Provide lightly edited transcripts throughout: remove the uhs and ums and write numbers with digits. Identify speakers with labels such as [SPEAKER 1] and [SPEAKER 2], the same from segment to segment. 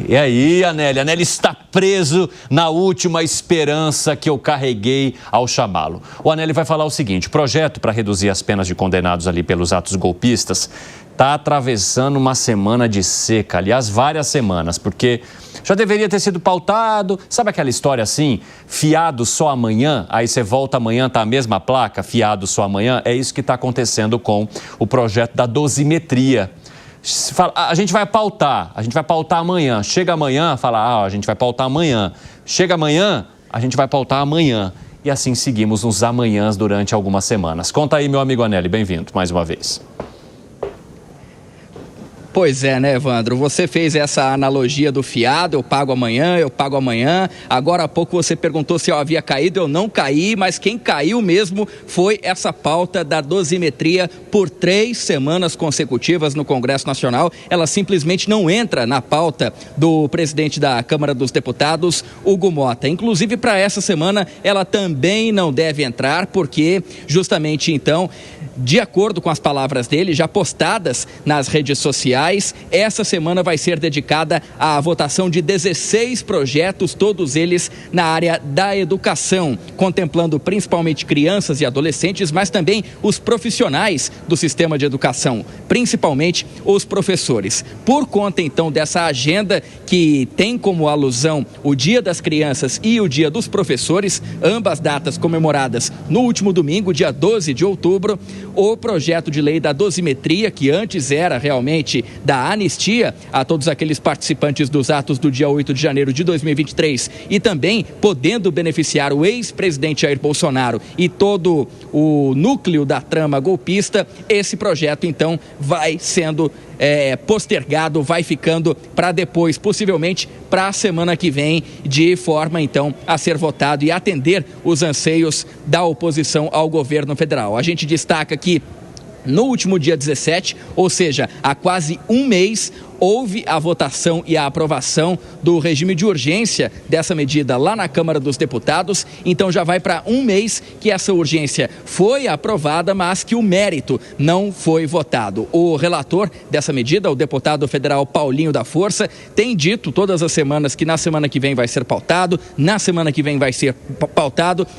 [SPEAKER 1] E aí, Anélio? Anélio está preso na última esperança que eu carreguei ao chamá-lo. O Anélio vai falar o seguinte: o projeto para reduzir as penas de condenados ali pelos atos golpistas está atravessando uma semana de seca, aliás, várias semanas, porque já deveria ter sido pautado. Sabe aquela história assim, fiado só amanhã, aí você volta amanhã, tá a mesma placa, fiado só amanhã? É isso que está acontecendo com o projeto da dosimetria. A gente vai pautar amanhã. Chega amanhã, fala, a gente vai pautar amanhã. Chega amanhã, a gente vai pautar amanhã. E assim seguimos nos amanhãs durante algumas semanas. Conta aí, meu amigo Anélio, bem-vindo mais uma vez.
[SPEAKER 2] Pois é, né, Evandro? Você fez essa analogia do fiado, eu pago amanhã. Agora há pouco você perguntou se eu havia caído, eu não caí, mas quem caiu mesmo foi essa pauta da dosimetria por 3 semanas consecutivas no Congresso Nacional. Ela simplesmente não entra na pauta do presidente da Câmara dos Deputados, Hugo Mota. Inclusive, para essa semana, ela também não deve entrar, porque justamente então, de acordo com as palavras dele, já postadas nas redes sociais, essa semana vai ser dedicada à votação de 16 projetos, todos eles na área da educação, contemplando principalmente crianças e adolescentes, mas também os profissionais do sistema de educação, principalmente os professores. Por conta, então, dessa agenda que tem como alusão o Dia das Crianças e o Dia dos Professores, ambas datas comemoradas no último domingo, dia 12 de outubro, o projeto de lei da dosimetria, que antes era realmente da anistia a todos aqueles participantes dos atos do dia 8 de janeiro de 2023 e também podendo beneficiar o ex-presidente Jair Bolsonaro e todo o núcleo da trama golpista, esse projeto então vai sendo postergado, vai ficando para depois, possivelmente para a semana que vem, de forma então a ser votado e atender os anseios da oposição ao governo federal. A gente destaca que no último dia 17, ou seja, há quase um mês, houve a votação e a aprovação do regime de urgência dessa medida lá na Câmara dos Deputados. Então já vai para um mês que essa urgência foi aprovada, mas que o mérito não foi votado. O relator dessa medida, o deputado federal Paulinho da Força, tem dito todas as semanas que na semana que vem vai ser pautado,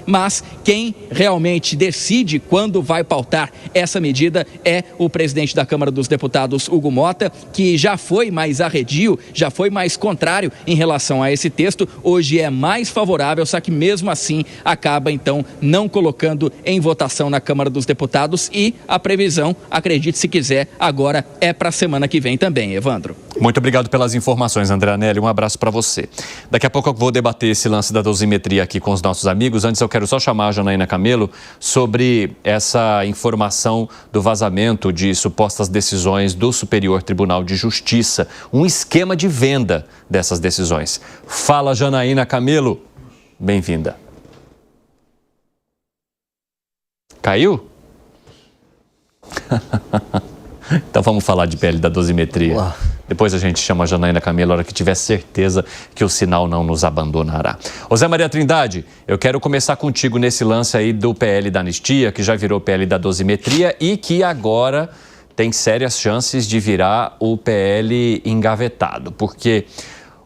[SPEAKER 2] mas quem realmente decide quando vai pautar essa medida é o presidente da Câmara dos Deputados, Hugo Mota, que já foi mais arredio, já foi mais contrário em relação a esse texto, hoje é mais favorável, só que mesmo assim acaba então não colocando em votação na Câmara dos Deputados e a previsão, acredite se quiser, agora é para a semana que vem também, Evandro.
[SPEAKER 1] Muito obrigado pelas informações, André Anélio, um abraço para você. Daqui a pouco eu vou debater esse lance da dosimetria aqui com os nossos amigos. Antes eu quero só chamar a Janaína Camelo sobre essa informação do vazamento de supostas decisões do Superior Tribunal de Justiça, um esquema de venda dessas decisões. Fala, Janaína Camelo, bem-vinda. Caiu? Então vamos falar de PL da dosimetria. Uau. Depois a gente chama a Janaína Camelo, a hora que tiver certeza que o sinal não nos abandonará. José Maria Trindade, eu quero começar contigo nesse lance aí do PL da anistia, que já virou PL da dosimetria e que agora tem sérias chances de virar o PL engavetado, porque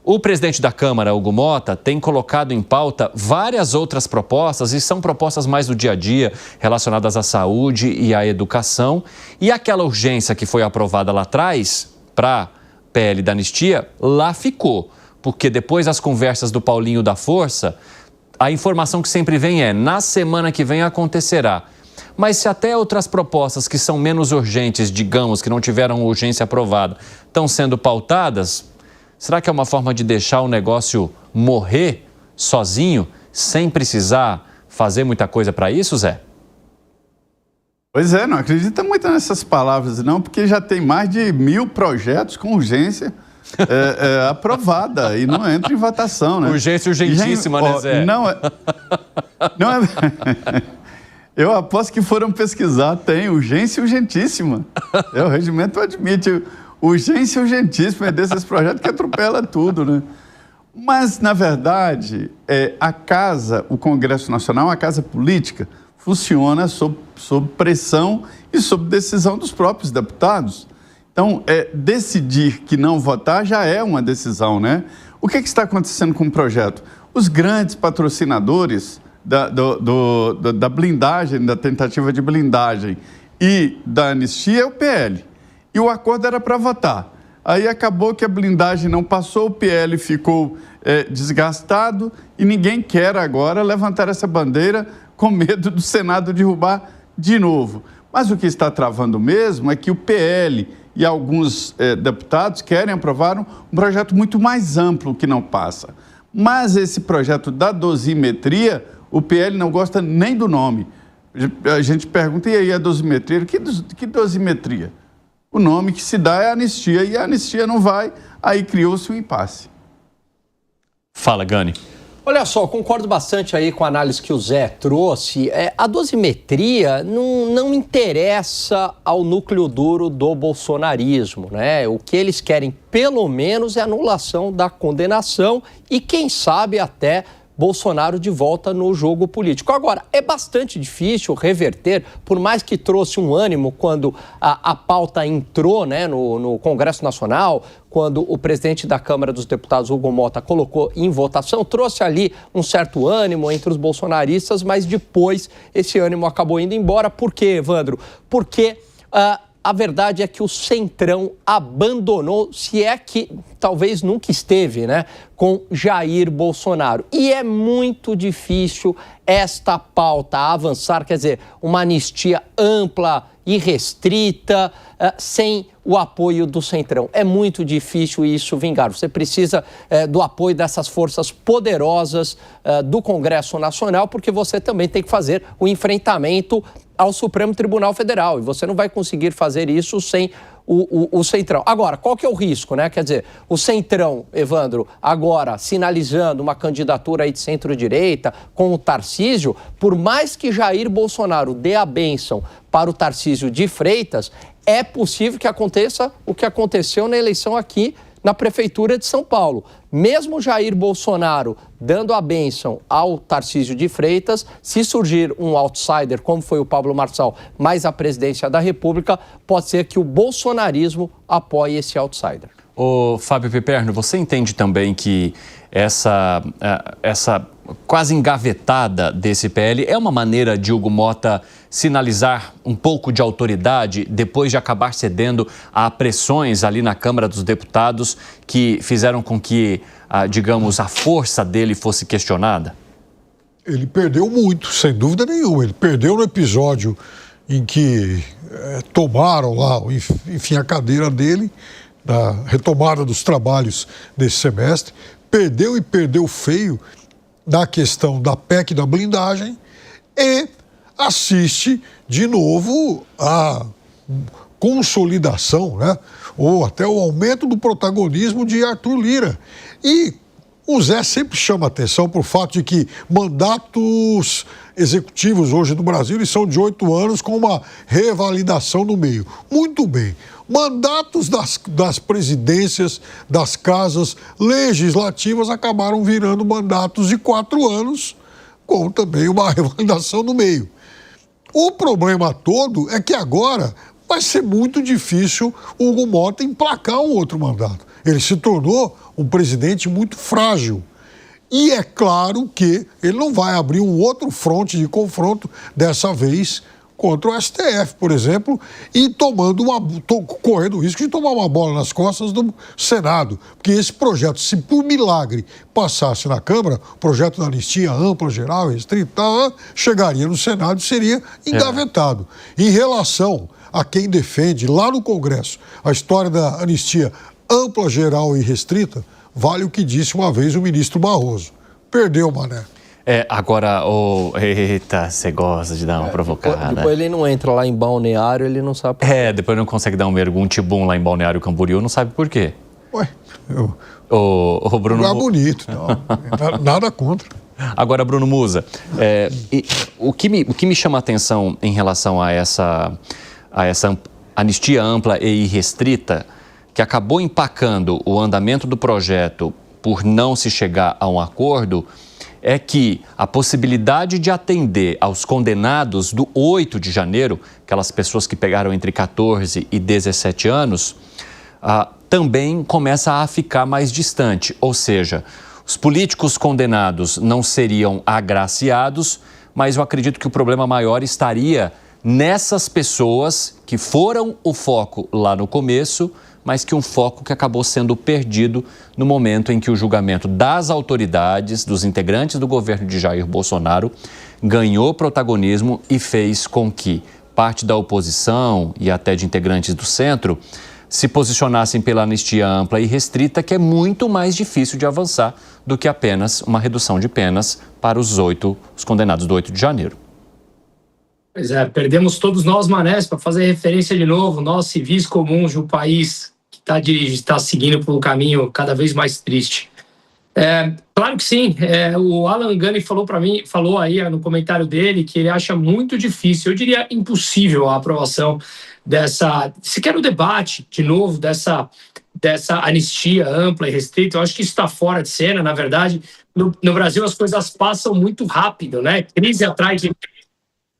[SPEAKER 1] o presidente da Câmara, Hugo Mota, tem colocado em pauta várias outras propostas, e são propostas mais do dia a dia, relacionadas à saúde e à educação. E aquela urgência que foi aprovada lá atrás, para PL da anistia, lá ficou. Porque depois das conversas do Paulinho da Força, a informação que sempre vem é: na semana que vem acontecerá. Mas se até outras propostas que são menos urgentes, digamos, que não tiveram urgência aprovada, estão sendo pautadas, será que é uma forma de deixar o negócio morrer sozinho, sem precisar fazer muita coisa para isso, Zé?
[SPEAKER 3] Pois é, não acredita muito nessas palavras não, porque já tem mais de 1000 projetos com urgência aprovada e não entra em votação, né?
[SPEAKER 1] Urgência urgentíssima, né, Zé?
[SPEAKER 3] Não é... Eu aposto que foram pesquisar, tem urgência urgentíssima. O regimento admite urgência urgentíssima, é desses projetos que atropela tudo, né? Mas, na verdade, a casa, o Congresso Nacional, a casa política, funciona sob pressão e sob decisão dos próprios deputados. Então, Então, decidir que não votar já é uma decisão, né? O que está acontecendo com o projeto? Os grandes patrocinadores da blindagem, da tentativa de blindagem e da anistia é o PL. E o acordo era para votar. Aí acabou que a blindagem não passou, o PL ficou desgastado e ninguém quer agora levantar essa bandeira com medo do Senado derrubar de novo. Mas o que está travando mesmo é que o PL e alguns deputados querem aprovar um projeto muito mais amplo que não passa. Mas esse projeto da dosimetria, o PL não gosta nem do nome. A gente pergunta, e aí a dosimetria? Que dosimetria? O nome que se dá é anistia, e a anistia não vai, aí criou-se um impasse.
[SPEAKER 1] Fala, Gani.
[SPEAKER 4] Olha só, concordo bastante aí com a análise que o Zé trouxe. A dosimetria não interessa ao núcleo duro do bolsonarismo, né? O que eles querem, pelo menos, é a anulação da condenação e, quem sabe, até Bolsonaro de volta no jogo político. Agora, é bastante difícil reverter, por mais que trouxe um ânimo quando a pauta entrou, né, no Congresso Nacional, quando o presidente da Câmara dos Deputados, Hugo Motta, colocou em votação, trouxe ali um certo ânimo entre os bolsonaristas, mas depois esse ânimo acabou indo embora. Por quê, Evandro? Porque a verdade é que o Centrão abandonou, se é que talvez nunca esteve, né, com Jair Bolsonaro. E é muito difícil esta pauta avançar, quer dizer, uma anistia ampla e restrita, sem o apoio do Centrão. É muito difícil isso vingar. Você precisa do apoio dessas forças poderosas do Congresso Nacional, porque você também tem que fazer o enfrentamento ao Supremo Tribunal Federal. E você não vai conseguir fazer isso sem o Centrão. Agora, qual que é o risco, né? Quer dizer, o Centrão, Evandro, agora sinalizando uma candidatura aí de centro-direita com o Tarcísio, por mais que Jair Bolsonaro dê a bênção para o Tarcísio de Freitas, é possível que aconteça o que aconteceu na eleição aqui na Prefeitura de São Paulo. Mesmo Jair Bolsonaro dando a bênção ao Tarcísio de Freitas, se surgir um outsider, como foi o Pablo Marçal, mais a presidência da República, pode ser que o bolsonarismo apoie esse outsider.
[SPEAKER 1] Ô, Fábio Piperno, você entende também que essa quase engavetada desse PL é uma maneira de Hugo Motta sinalizar um pouco de autoridade depois de acabar cedendo a pressões ali na Câmara dos Deputados que fizeram com que, digamos, a força dele fosse questionada?
[SPEAKER 5] Ele perdeu muito, sem dúvida nenhuma. Ele perdeu no episódio em que tomaram lá, enfim, a cadeira dele, na retomada dos trabalhos desse semestre. Perdeu e perdeu feio na questão da PEC da blindagem e assiste de novo a consolidação, né? Ou até o aumento do protagonismo de Arthur Lira. E o Zé sempre chama atenção para o fato de que mandatos executivos hoje no Brasil eles são de 8 anos com uma revalidação no meio. Muito bem. Mandatos das presidências, das casas legislativas acabaram virando mandatos de 4 anos, com também uma revalidação no meio. O problema todo é que agora vai ser muito difícil o Hugo Motta emplacar um outro mandato. Ele se tornou um presidente muito frágil. E é claro que ele não vai abrir um outro fronte de confronto, dessa vez contra o STF, por exemplo, e correndo o risco de tomar uma bola nas costas do Senado. Porque esse projeto, se por milagre passasse na Câmara, o projeto da anistia ampla, geral, restrita, chegaria no Senado e seria engavetado. Em relação a quem defende lá no Congresso a história da anistia ampla, geral e restrita, vale o que disse uma vez o ministro Barroso. Perdeu, mané.
[SPEAKER 1] Agora, eita, você gosta de dar uma provocada.
[SPEAKER 4] Depois ele não entra lá em Balneário, ele não sabe por quê.
[SPEAKER 1] Depois não consegue dar um mergulho, um tibum lá em Balneário Camboriú, não sabe por quê.
[SPEAKER 5] Ué,
[SPEAKER 1] o Bruno...
[SPEAKER 5] Lugar bonito, não, nada contra.
[SPEAKER 1] Agora, Bruno Musa, o que me chama a atenção em relação a essa anistia ampla e irrestrita, que acabou empacando o andamento do projeto por não se chegar a um acordo, é que a possibilidade de atender aos condenados do 8 de janeiro, aquelas pessoas que pegaram entre 14 e 17 anos, também começa a ficar mais distante. Ou seja, os políticos condenados não seriam agraciados, mas eu acredito que o problema maior estaria nessas pessoas que foram o foco lá no começo, mas que um foco que acabou sendo perdido no momento em que o julgamento das autoridades, dos integrantes do governo de Jair Bolsonaro, ganhou protagonismo e fez com que parte da oposição e até de integrantes do centro se posicionassem pela anistia ampla e restrita, que é muito mais difícil de avançar do que apenas uma redução de penas para os condenados do 8 de janeiro.
[SPEAKER 6] Pois é, perdemos todos nós, manés, para fazer referência de novo, nós civis comuns de um país que está seguindo por um caminho cada vez mais triste. Claro que sim, o Alan Gani falou aí no comentário dele que ele acha muito difícil, eu diria impossível a aprovação sequer o debate, de novo, dessa anistia ampla e restrita. Eu acho que isso está fora de cena, na verdade. No Brasil as coisas passam muito rápido, né? Crise atrás de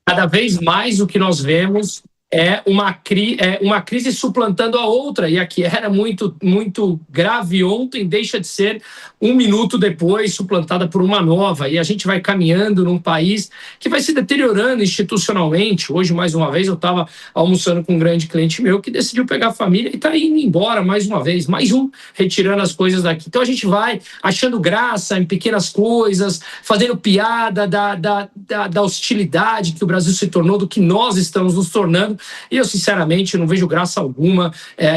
[SPEAKER 6] cada vez mais o que nós vemos é uma crise suplantando a outra, e a que era muito, muito grave ontem deixa de ser um minuto depois suplantada por uma nova, e a gente vai caminhando num país que vai se deteriorando institucionalmente. Hoje, mais uma vez, eu estava almoçando com um grande cliente meu que decidiu pegar a família e está indo embora mais uma vez, mais um, retirando as coisas daqui. Então a gente vai achando graça em pequenas coisas, fazendo piada da hostilidade que o Brasil se tornou, do que nós estamos nos tornando. E eu, sinceramente, não vejo graça alguma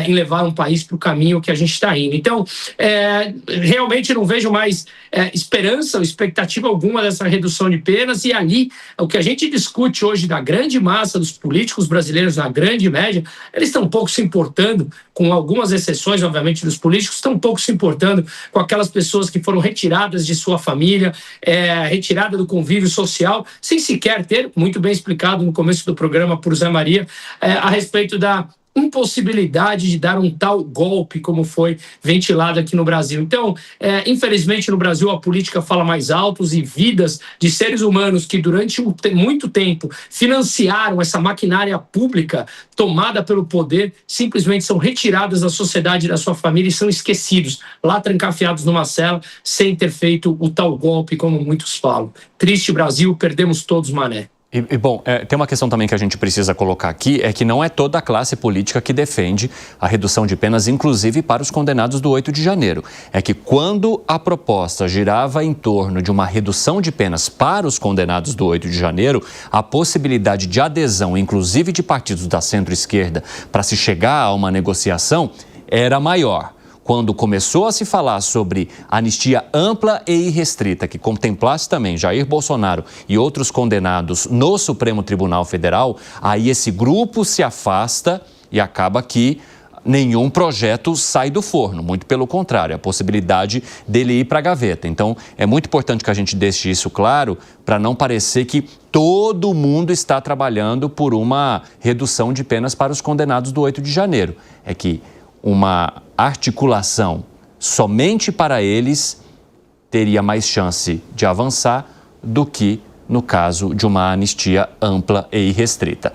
[SPEAKER 6] em levar um país para o caminho que a gente está indo. Então, realmente não vejo mais esperança ou expectativa alguma dessa redução de penas. E ali, o que a gente discute hoje da grande massa dos políticos brasileiros, na grande média, eles estão um pouco se importando, com algumas exceções, obviamente, dos políticos, estão um pouco se importando com aquelas pessoas que foram retiradas de sua família, retirada do convívio social, sem sequer ter, muito bem explicado no começo do programa por Zé Maria, a respeito da impossibilidade de dar um tal golpe como foi ventilado aqui no Brasil. Então, infelizmente, no Brasil a política fala mais altos, e vidas de seres humanos que durante muito tempo financiaram essa maquinária pública tomada pelo poder simplesmente são retiradas da sociedade e da sua família e são esquecidos, lá trancafiados numa cela, sem ter feito o tal golpe, como muitos falam. Triste Brasil, perdemos todos, mané.
[SPEAKER 1] Bom, tem uma questão também que a gente precisa colocar aqui, é que não é toda a classe política que defende a redução de penas, inclusive para os condenados do 8 de janeiro. É que quando a proposta girava em torno de uma redução de penas para os condenados do 8 de janeiro, a possibilidade de adesão, inclusive de partidos da centro-esquerda, para se chegar a uma negociação, era maior. Quando começou a se falar sobre anistia ampla e irrestrita, que contemplasse também Jair Bolsonaro e outros condenados no Supremo Tribunal Federal, aí esse grupo se afasta e acaba que nenhum projeto sai do forno, muito pelo contrário, a possibilidade dele ir para a gaveta. Então, é muito importante que a gente deixe isso claro, para não parecer que todo mundo está trabalhando por uma redução de penas para os condenados do 8 de janeiro. É que uma articulação somente para eles teria mais chance de avançar do que no caso de uma anistia ampla e irrestrita.